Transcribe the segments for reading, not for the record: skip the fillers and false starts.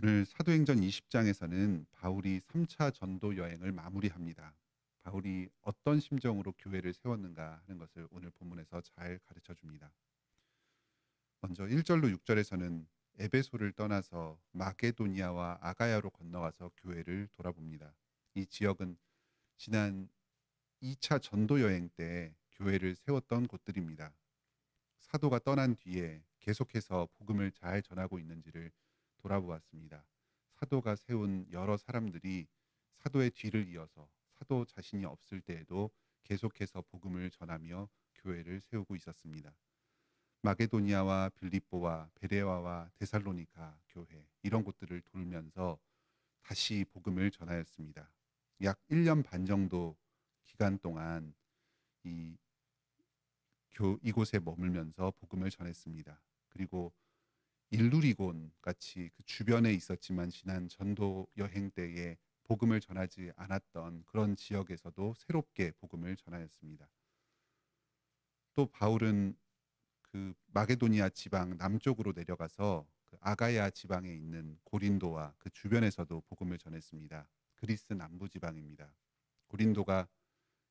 오늘 사도행전 20장에서는 바울이 3차 전도 여행을 마무리합니다. 바울이 어떤 심정으로 교회를 세웠는가 하는 것을 오늘 본문에서 잘 가르쳐 줍니다. 먼저 1절로 6절에서는 에베소를 떠나서 마게도니아와 아가야로 건너와서 교회를 돌아봅니다. 이 지역은 지난 2차 전도 여행 때 교회를 세웠던 곳들입니다. 사도가 떠난 뒤에 계속해서 복음을 잘 전하고 있는지를 돌아보았습니다. 사도가 세운 여러 사람들이 사도의 뒤를 이어서 사도 자신이 없을 때에도 계속해서 복음을 전하며 교회를 세우고 있었습니다. 마게도니아와 빌립보와 베레와와 데살로니가 교회 이런 곳들을 돌면서 다시 복음을 전하였습니다. 약 1년 반 정도 기간 동안 이곳에 머물면서 복음을 전했습니다. 그리고 일루리곤 같이 그 주변에 있었지만 지난 전도 여행 때에 복음을 전하지 않았던 그런 지역에서도 새롭게 복음을 전하였습니다. 또 바울은 그 마게도니아 지방 남쪽으로 내려가서 그 아가야 지방에 있는 고린도와 그 주변에서도 복음을 전했습니다. 그리스 남부 지방입니다. 고린도가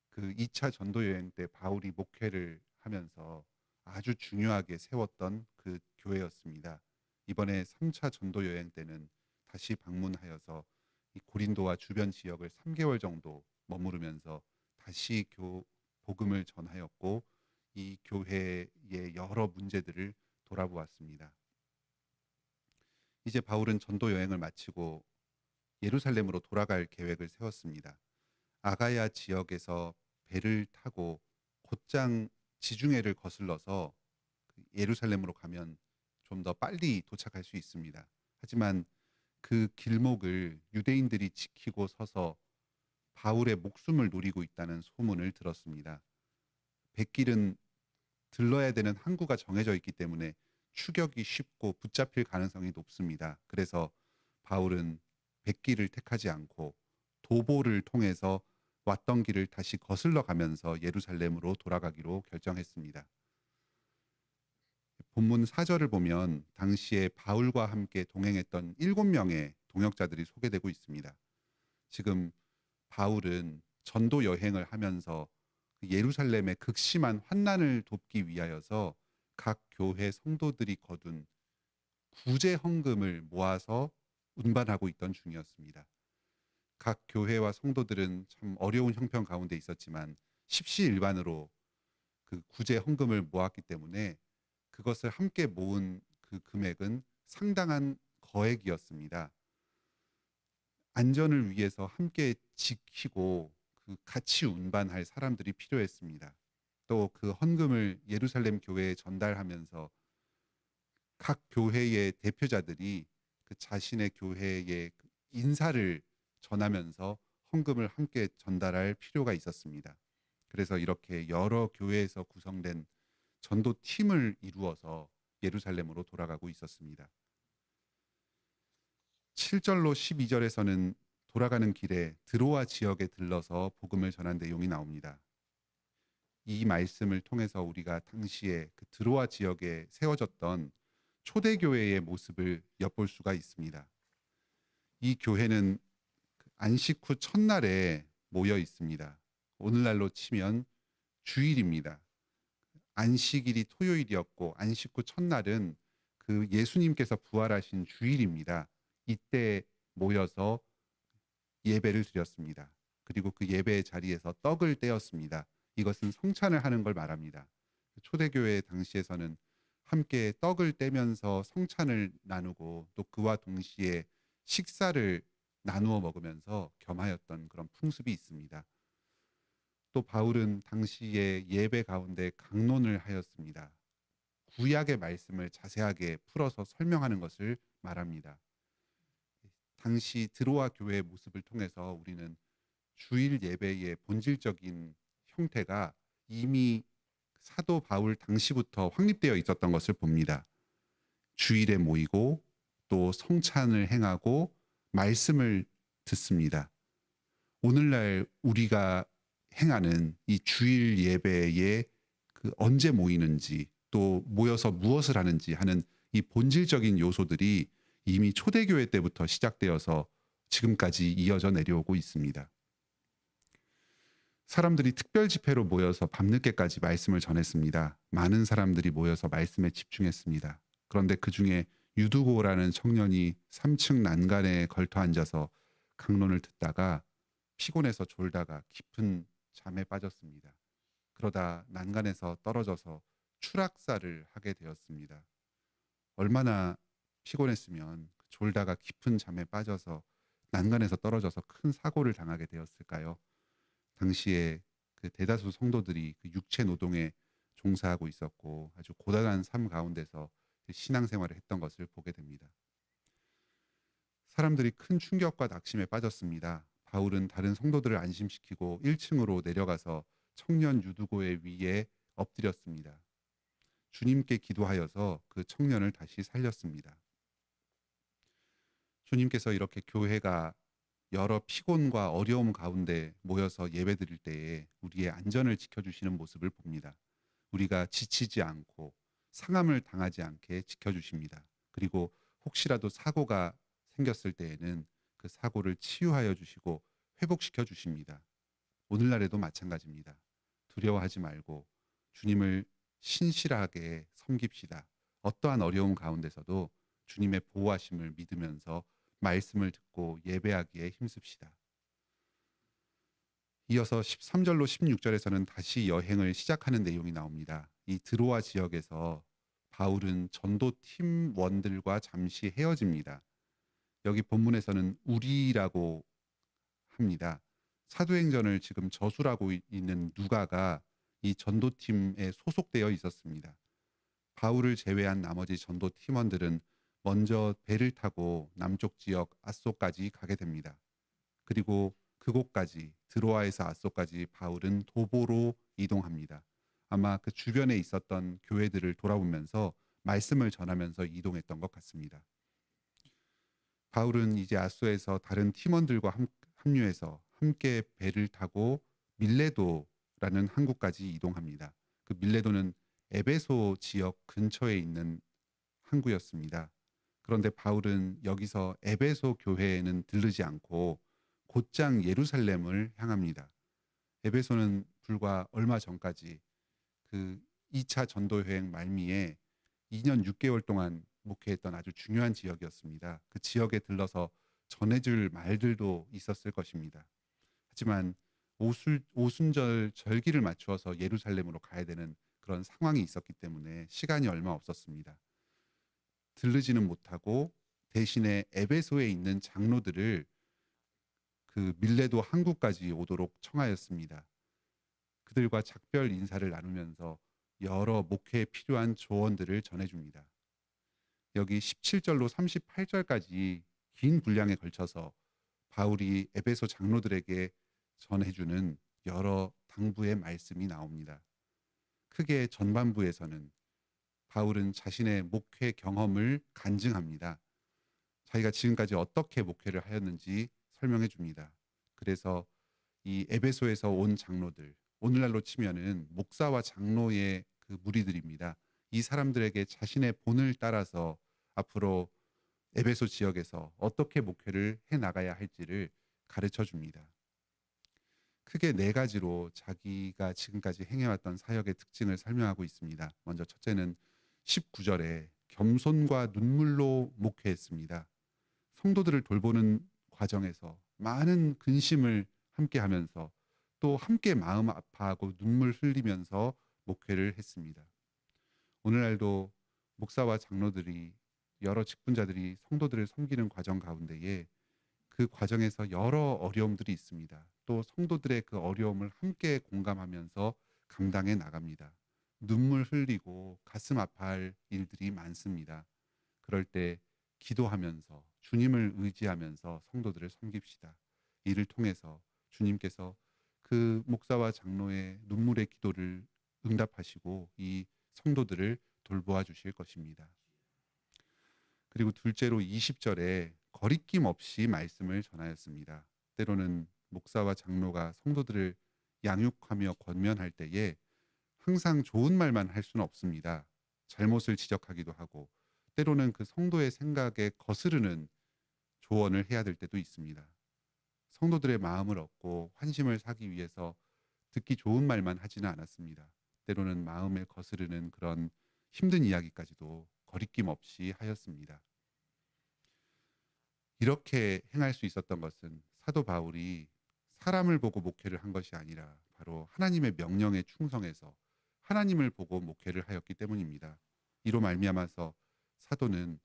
그 2차 전도 여행 때 바울이 목회를 하면서 아주 중요하게 세웠던 그 교회였습니다. 이번에 3차 전도 여행 때는 다시 방문하여서 이 고린도와 주변 지역을 3개월 정도 머무르면서 다시 복음을 전하였고 이 교회의 여러 문제들을 돌아보았습니다. 이제 바울은 전도 여행을 마치고 예루살렘으로 돌아갈 계획을 세웠습니다. 아가야 지역에서 배를 타고 곧장 지중해를 거슬러서 예루살렘으로 가면 좀 더 빨리 도착할 수 있습니다. 하지만 그 길목을 유대인들이 지키고 서서 바울의 목숨을 노리고 있다는 소문을 들었습니다. 백길은 들러야 되는 항구가 정해져 있기 때문에 추격이 쉽고 붙잡힐 가능성이 높습니다. 그래서 바울은 백길을 택하지 않고 도보를 통해서 왔던 길을 다시 거슬러 가면서 예루살렘으로 돌아가기로 결정했습니다. 본문 4절을 보면 당시에 바울과 함께 동행했던 7명의 동역자들이 소개되고 있습니다. 지금 바울은 전도 여행을 하면서 예루살렘의 극심한 환난을 돕기 위하여서 각 교회 성도들이 거둔 구제 헌금을 모아서 운반하고 있던 중이었습니다. 각 교회와 성도들은 참 어려운 형편 가운데 있었지만 십시일반으로 그 구제 헌금을 모았기 때문에 그것을 함께 모은 그 금액은 상당한 거액이었습니다. 안전을 위해서 함께 지키고 그 같이 운반할 사람들이 필요했습니다. 또 그 헌금을 예루살렘 교회에 전달하면서 각 교회의 대표자들이 그 자신의 교회에 인사를 전하면서 헌금을 함께 전달할 필요가 있었습니다. 그래서 이렇게 여러 교회에서 구성된 전도 팀을 이루어서 예루살렘으로 돌아가고 있었습니다. 7절로 12절에서는 돌아가는 길에 드로아 지역에 들러서 복음을 전한 내용이 나옵니다. 이 말씀을 통해서 우리가 당시에 그 드로아 지역에 세워졌던 초대교회의 모습을 엿볼 수가 있습니다. 이 교회는 안식 후 첫날에 모여 있습니다. 오늘날로 치면 주일입니다. 안식일이 토요일이었고 안식 후 첫날은 그 예수님께서 부활하신 주일입니다. 이때 모여서 예배를 드렸습니다. 그리고 그 예배의 자리에서 떡을 떼었습니다. 이것은 성찬을 하는 걸 말합니다. 초대교회 당시에서는 함께 떡을 떼면서 성찬을 나누고 또 그와 동시에 식사를 나누어 먹으면서 겸하였던 그런 풍습이 있습니다. 또 바울은 당시에 예배 가운데 강론을 하였습니다. 구약의 말씀을 자세하게 풀어서 설명하는 것을 말합니다. 당시 드로아 교회의 모습을 통해서 우리는 주일 예배의 본질적인 형태가 이미 사도 바울 당시부터 확립되어 있었던 것을 봅니다. 주일에 모이고 또 성찬을 행하고 말씀을 듣습니다. 오늘날 우리가 행하는 이 주일 예배에 그 언제 모이는지 또 모여서 무엇을 하는지 하는 이 본질적인 요소들이 이미 초대교회 때부터 시작되어서 지금까지 이어져 내려오고 있습니다. 사람들이 특별 집회로 모여서 밤늦게까지 말씀을 전했습니다. 많은 사람들이 모여서 말씀에 집중했습니다. 그런데 그중에 유두고라는 청년이 3층 난간에 걸터 앉아서 강론을 듣다가 피곤해서 졸다가 깊은 잠에 빠졌습니다. 그러다 난간에서 떨어져서 추락사를 하게 되었습니다. 얼마나 피곤했으면 졸다가 깊은 잠에 빠져서 난간에서 떨어져서 큰 사고를 당하게 되었을까요? 당시에 그 대다수 성도들이 그 육체 노동에 종사하고 있었고 아주 고단한 삶 가운데서 그 신앙생활을 했던 것을 보게 됩니다. 사람들이 큰 충격과 낙심에 빠졌습니다. 바울은 다른 성도들을 안심시키고 1층으로 내려가서 청년 유두고의 위에 엎드렸습니다. 주님께 기도하여서 그 청년을 다시 살렸습니다. 주님께서 이렇게 교회가 여러 피곤과 어려움 가운데 모여서 예배드릴 때에 우리의 안전을 지켜주시는 모습을 봅니다. 우리가 지치지 않고 상함을 당하지 않게 지켜주십니다. 그리고 혹시라도 사고가 생겼을 때에는 그 사고를 치유하여 주시고 회복시켜 주십니다. 오늘날에도 마찬가지입니다. 두려워하지 말고 주님을 신실하게 섬깁시다. 어떠한 어려움 가운데서도 주님의 보호하심을 믿으면서 말씀을 듣고 예배하기에 힘씁시다. 이어서 13절로 16절에서는 다시 여행을 시작하는 내용이 나옵니다. 이 드로아 지역에서 바울은 전도 팀원들과 잠시 헤어집니다. 여기 본문에서는 우리라고 합니다. 사도행전을 지금 저술하고 있는 누가가 이 전도팀에 소속되어 있었습니다. 바울을 제외한 나머지 전도 팀원들은 먼저 배를 타고 남쪽 지역 아소까지 가게 됩니다. 그리고 그곳까지 드로아에서 아소까지 바울은 도보로 이동합니다. 아마 그 주변에 있었던 교회들을 돌아보면서 말씀을 전하면서 이동했던 것 같습니다. 바울은 이제 아소에서 다른 팀원들과 합류해서 함께 배를 타고 밀레도라는 항구까지 이동합니다. 그 밀레도는 에베소 지역 근처에 있는 항구였습니다. 그런데 바울은 여기서 에베소 교회에는 들르지 않고 곧장 예루살렘을 향합니다. 에베소는 불과 얼마 전까지 그 2차 전도 여행 말미에 2년 6개월 동안 목회했던 아주 중요한 지역이었습니다. 그 지역에 들러서 전해줄 말들도 있었을 것입니다. 하지만 오순절 절기를 맞추어서 예루살렘으로 가야 되는 그런 상황이 있었기 때문에 시간이 얼마 없었습니다. 들르지는 못하고 대신에 에베소에 있는 장로들을 그 밀레도 항구까지 오도록 청하였습니다. 그들과 작별 인사를 나누면서 여러 목회에 필요한 조언들을 전해줍니다. 여기 17절로 38절까지 긴 분량에 걸쳐서 바울이 에베소 장로들에게 전해주는 여러 당부의 말씀이 나옵니다. 크게 전반부에서는 바울은 자신의 목회 경험을 간증합니다. 자기가 지금까지 어떻게 목회를 하였는지 설명해 줍니다. 그래서 이 에베소에서 온 장로들, 오늘날로 치면은 목사와 장로의 그 무리들입니다. 이 사람들에게 자신의 본을 따라서 앞으로 에베소 지역에서 어떻게 목회를 해 나가야 할지를 가르쳐 줍니다. 크게 네 가지로 자기가 지금까지 행해왔던 사역의 특징을 설명하고 있습니다. 먼저 첫째는 19절에 겸손과 눈물로 목회했습니다. 성도들을 돌보는 과정에서 많은 근심을 함께 하면서 또 함께 마음 아파하고 눈물 흘리면서 목회를 했습니다. 오늘날도 목사와 장로들이 여러 직분자들이 성도들을 섬기는 과정 가운데에 그 과정에서 여러 어려움들이 있습니다. 또 성도들의 그 어려움을 함께 공감하면서 감당해 나갑니다. 눈물 흘리고 가슴 아파할 일들이 많습니다. 그럴 때 기도하면서 주님을 의지하면서 성도들을 섬깁시다. 이를 통해서 주님께서 그 목사와 장로의 눈물의 기도를 응답하시고 이 성도들을 돌보아 주실 것입니다. 그리고 둘째로 20절에 거리낌 없이 말씀을 전하였습니다. 때로는 목사와 장로가 성도들을 양육하며 권면할 때에 항상 좋은 말만 할 수는 없습니다. 잘못을 지적하기도 하고 때로는 그 성도의 생각에 거스르는 조언을 해야 될 때도 있습니다. 성도들의 마음을 얻고 환심을 사기 위해서 듣기 좋은 말만 하지는 않았습니다. 때로는 마음에 거스르는 그런 힘든 이야기까지도 거리낌 없이 하였습니다. 이렇게 행할 수 있었던 것은 사도 바울이 사람을 보고 목회를 한 것이 아니라 바로 하나님의 명령에 충성해서 하나님을 보고 목회를 하였기 때문입니다. 이로 말미암아서 사도는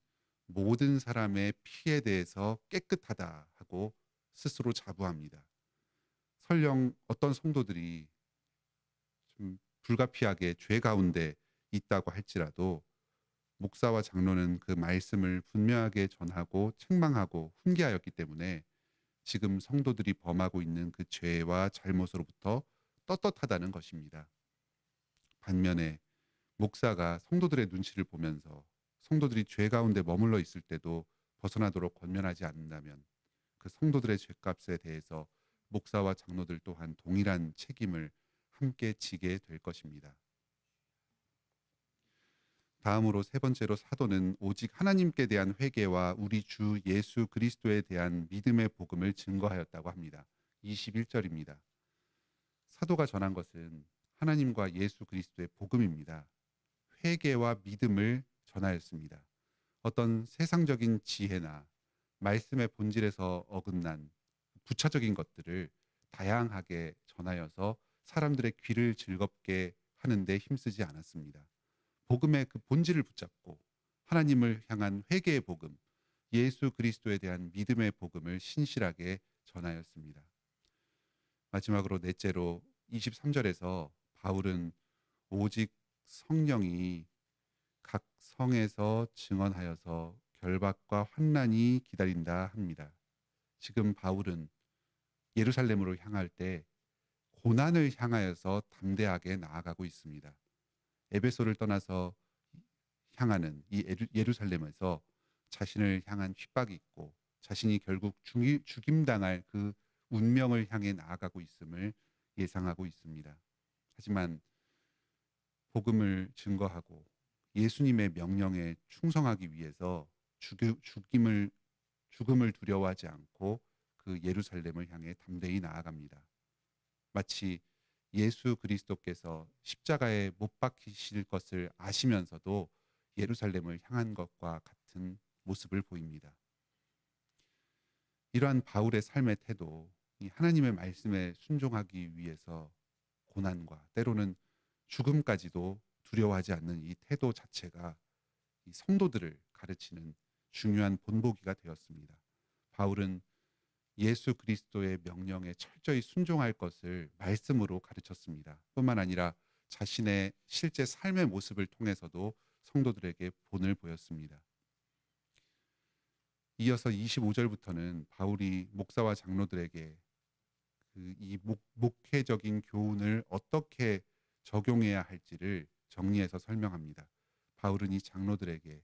모든 사람의 피에 대해서 깨끗하다 하고 스스로 자부합니다. 설령 어떤 성도들이 좀 불가피하게 죄 가운데 있다고 할지라도 목사와 장로는 그 말씀을 분명하게 전하고 책망하고 훈계하였기 때문에 지금 성도들이 범하고 있는 그 죄와 잘못으로부터 떳떳하다는 것입니다. 반면에 목사가 성도들의 눈치를 보면서 성도들이 죄 가운데 머물러 있을 때도 벗어나도록 권면하지 않는다면 그 성도들의 죄값에 대해서 목사와 장로들 또한 동일한 책임을 함께 지게 될 것입니다. 다음으로 세 번째로 사도는 오직 하나님께 대한 회개와 우리 주 예수 그리스도에 대한 믿음의 복음을 증거하였다고 합니다. 21절입니다. 사도가 전한 것은 하나님과 예수 그리스도의 복음입니다. 회개와 믿음을 전하였습니다. 어떤 세상적인 지혜나 말씀의 본질에서 어긋난 부차적인 것들을 다양하게 전하여서 사람들의 귀를 즐겁게 하는데 힘쓰지 않았습니다. 복음의 그 본질을 붙잡고 하나님을 향한 회개의 복음, 예수 그리스도에 대한 믿음의 복음을 신실하게 전하였습니다. 마지막으로 넷째로 23절에서 바울은 오직 성령이 각 성에서 증언하여서 결박과 환난이 기다린다 합니다. 지금 바울은 예루살렘으로 향할 때 고난을 향하여서 담대하게 나아가고 있습니다. 에베소를 떠나서 향하는 이 예루살렘에서 자신을 향한 핍박이 있고 자신이 결국 죽임당할 그 운명을 향해 나아가고 있음을 예상하고 있습니다. 하지만 복음을 증거하고 예수님의 명령에 충성하기 위해서 죽음을 두려워하지 않고 그 예루살렘을 향해 담대히 나아갑니다. 마치 예수 그리스도께서 십자가에 못 박히실 것을 아시면서도 예루살렘을 향한 것과 같은 모습을 보입니다. 이러한 바울의 삶의 태도, 이 하나님의 말씀에 순종하기 위해서 고난과 때로는 죽음까지도 두려워하지 않는 이 태도 자체가 이 성도들을 가르치는 중요한 본보기가 되었습니다. 바울은 예수 그리스도의 명령에 철저히 순종할 것을 말씀으로 가르쳤습니다. 뿐만 아니라 자신의 실제 삶의 모습을 통해서도 성도들에게 본을 보였습니다. 이어서 25절부터는 바울이 목사와 장로들에게 이 목회적인 교훈을 어떻게 적용해야 할지를 정리해서 설명합니다. 바울은 이 장로들에게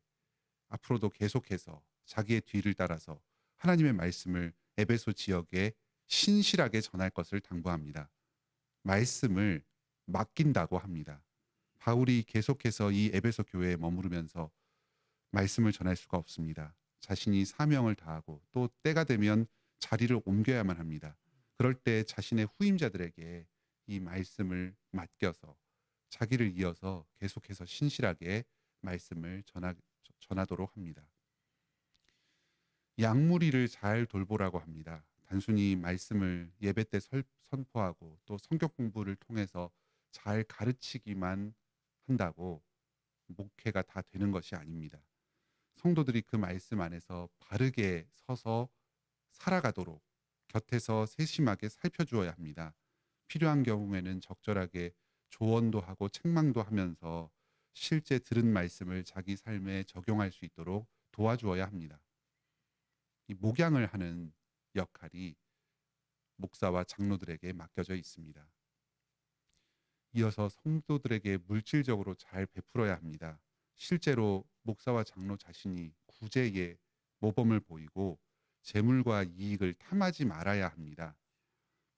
앞으로도 계속해서 자기의 뒤를 따라서 하나님의 말씀을 에베소 지역에 신실하게 전할 것을 당부합니다. 말씀을 맡긴다고 합니다. 바울이 계속해서 이 에베소 교회에 머무르면서 말씀을 전할 수가 없습니다. 자신이 사명을 다하고 또 때가 되면 자리를 옮겨야만 합니다. 그럴 때 자신의 후임자들에게 이 말씀을 맡겨서 자기를 이어서 계속해서 신실하게 말씀을 전하도록 합니다. 양무리를 잘 돌보라고 합니다. 단순히 말씀을 예배 때 선포하고 또 성경 공부를 통해서 잘 가르치기만 한다고 목회가 다 되는 것이 아닙니다. 성도들이 그 말씀 안에서 바르게 서서 살아가도록 곁에서 세심하게 살펴주어야 합니다. 필요한 경우에는 적절하게 조언도 하고 책망도 하면서 실제 들은 말씀을 자기 삶에 적용할 수 있도록 도와주어야 합니다. 이 목양을 하는 역할이 목사와 장로들에게 맡겨져 있습니다. 이어서 성도들에게 물질적으로 잘 베풀어야 합니다. 실제로 목사와 장로 자신이 구제에 모범을 보이고 재물과 이익을 탐하지 말아야 합니다.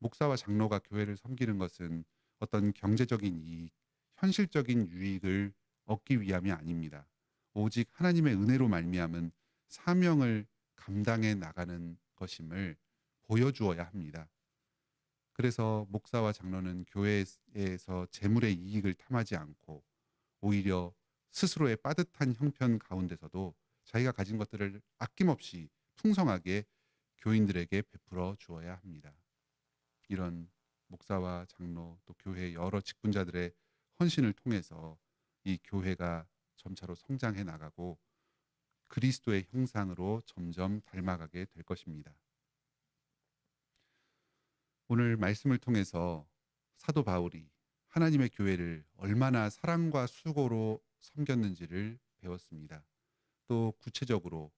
목사와 장로가 교회를 섬기는 것은 어떤 경제적인 이익, 현실적인 유익을 얻기 위함이 아닙니다. 오직 하나님의 은혜로 말미암은 사명을 감당해 나가는 것임을 보여주어야 합니다. 그래서 목사와 장로는 교회에서 재물의 이익을 탐하지 않고 오히려 스스로의 빠듯한 형편 가운데서도 자기가 가진 것들을 아낌없이 풍성하게 교인들에게 베풀어 주어야 합니다. 이런 목사와 장로 또 교회 여러 직분자들의 헌신을 통해서 이 교회가 점차로 성장해 나가고 그리스도의 형상으로 점점 닮아가게 될 것입니다. 오늘 말씀을 통해서 사도 바울이 하나님의 교회를 얼마나 사랑과 수고로 섬겼는지를 배웠습니다. 또 구체적으로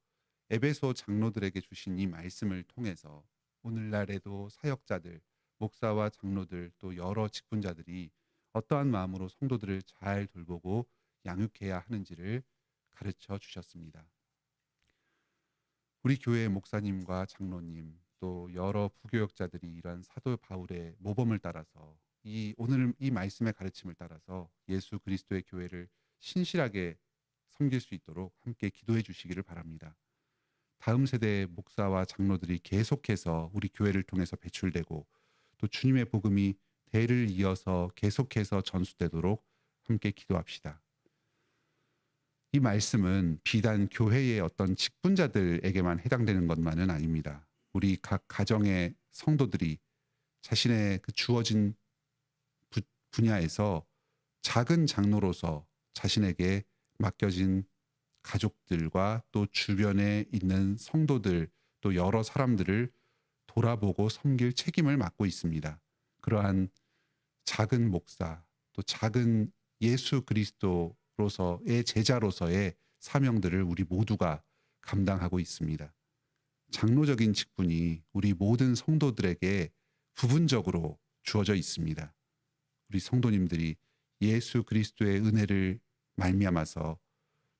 에베소 장로들에게 주신 이 말씀을 통해서 오늘날에도 사역자들, 목사와 장로들 또 여러 직분자들이 어떠한 마음으로 성도들을 잘 돌보고 양육해야 하는지를 가르쳐 주셨습니다. 우리 교회 목사님과 장로님 또 여러 부교역자들이 이러한 사도 바울의 모범을 따라서 오늘 이 말씀의 가르침을 따라서 예수 그리스도의 교회를 신실하게 섬길 수 있도록 함께 기도해 주시기를 바랍니다. 다음 세대의 목사와 장로들이 계속해서 우리 교회를 통해서 배출되고 또 주님의 복음이 대를 이어서 계속해서 전수되도록 함께 기도합시다. 이 말씀은 비단 교회의 어떤 직분자들에게만 해당되는 것만은 아닙니다. 우리 각 가정의 성도들이 자신의 그 주어진 분야에서 작은 장로로서 자신에게 맡겨진 가족들과 또 주변에 있는 성도들 또 여러 사람들을 돌아보고 섬길 책임을 맡고 있습니다. 그러한 작은 목사 또 작은 예수 그리스도로서의 제자로서의 사명들을 우리 모두가 감당하고 있습니다. 장로적인 직분이 우리 모든 성도들에게 부분적으로 주어져 있습니다. 우리 성도님들이 예수 그리스도의 은혜를 말미암아서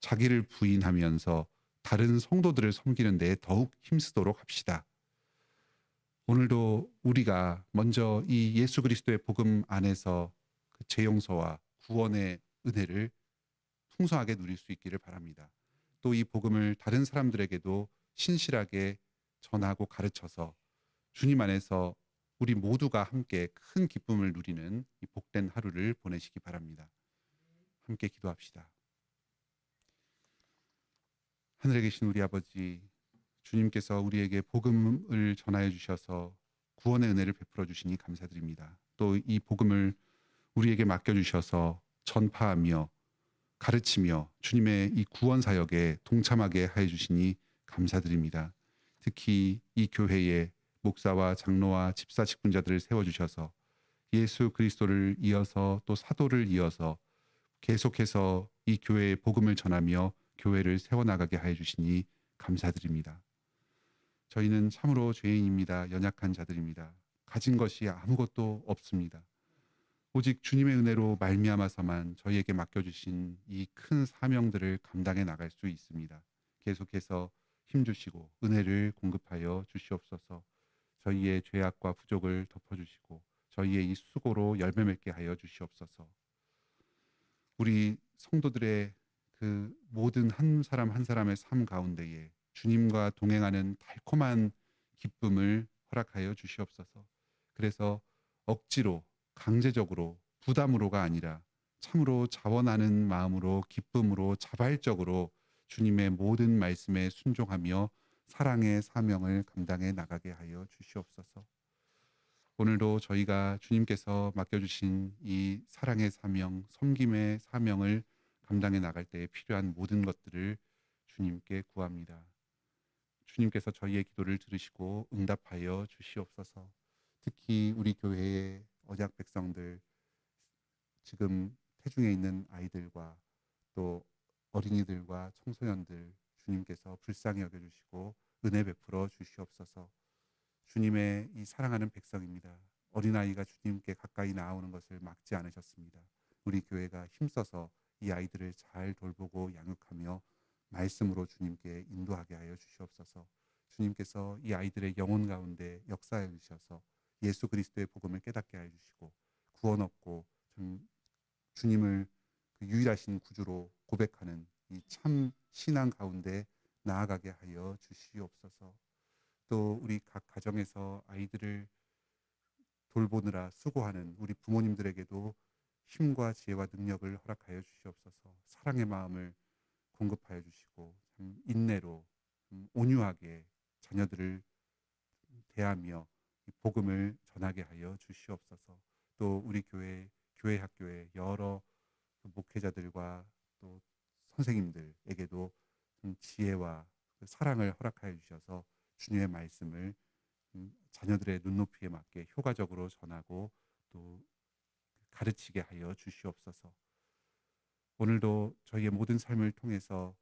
자기를 부인하면서 다른 성도들을 섬기는 데 더욱 힘쓰도록 합시다. 오늘도 우리가 먼저 이 예수 그리스도의 복음 안에서 그 재용서와 구원의 은혜를 풍성하게 누릴 수 있기를 바랍니다. 또 이 복음을 다른 사람들에게도 신실하게 전하고 가르쳐서 주님 안에서 우리 모두가 함께 큰 기쁨을 누리는 이 복된 하루를 보내시기 바랍니다. 함께 기도합시다. 하늘에 계신 우리 아버지, 주님께서 우리에게 복음을 전하여 주셔서 구원의 은혜를 베풀어 주시니 감사드립니다. 또 이 복음을 우리에게 맡겨주셔서 전파하며 가르치며 주님의 이 구원 사역에 동참하게 하여 주시니 감사드립니다. 특히 이 교회에 목사와 장로와 집사 직분자들을 세워주셔서 예수 그리스도를 이어서 또 사도를 이어서 계속해서 이 교회의 복음을 전하며 교회를 세워나가게 하여 주시니 감사드립니다. 저희는 참으로 죄인입니다. 연약한 자들입니다. 가진 것이 아무것도 없습니다. 오직 주님의 은혜로 말미암아서만 저희에게 맡겨주신 이 큰 사명들을 감당해 나갈 수 있습니다. 계속해서 힘주시고 은혜를 공급하여 주시옵소서. 저희의 죄악과 부족을 덮어주시고 저희의 이 수고로 열매 맺게 하여 주시옵소서. 우리 성도들의 그 모든 한 사람 한 사람의 삶 가운데에 주님과 동행하는 달콤한 기쁨을 허락하여 주시옵소서. 그래서 억지로 강제적으로 부담으로가 아니라 참으로 자원하는 마음으로 기쁨으로 자발적으로 주님의 모든 말씀에 순종하며 사랑의 사명을 감당해 나가게 하여 주시옵소서. 오늘도 저희가 주님께서 맡겨주신 이 사랑의 사명, 섬김의 사명을 감당해 나갈 때에 필요한 모든 것들을 주님께 구합니다. 주님께서 저희의 기도를 들으시고 응답하여 주시옵소서. 특히 우리 교회의 언약 백성들, 지금 태중에 있는 아이들과 또 어린이들과 청소년들 주님께서 불쌍히 여겨주시고 은혜 베풀어 주시옵소서. 주님의 이 사랑하는 백성입니다. 어린아이가 주님께 가까이 나오는 것을 막지 않으셨습니다. 우리 교회가 힘써서 이 아이들을 잘 돌보고 양육하며 말씀으로 주님께 인도하게 하여 주시옵소서. 주님께서 이 아이들의 영혼 가운데 역사해 주셔서 예수 그리스도의 복음을 깨닫게 하여 주시고 구원 얻고 주님을 그 유일하신 구주로 고백하는 이 참 신앙 가운데 나아가게 하여 주시옵소서. 또 우리 각 가정에서 아이들을 돌보느라 수고하는 우리 부모님들에게도 힘과 지혜와 능력을 허락하여 주시옵소서. 사랑의 마음을 공급하여 주시고 참 인내로 온유하게 자녀들을 대하며 이 복음을 전하게 하여 주시옵소서. 또 우리 교회 학교의 여러 목회자들과 또 선생님들에게도 지혜와 그 사랑을 허락하여 주셔서 주님의 말씀을 자녀들의 눈높이에 맞게 효과적으로 전하고 또 가르치게 하여 주시옵소서. 오늘도 저희의 모든 삶을 통해서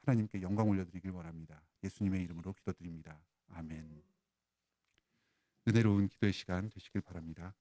하나님께 영광 올려드리길 원합니다. 예수님의 이름으로 기도드립니다. 아멘. 은혜로운 기도의 시간 되시길 바랍니다.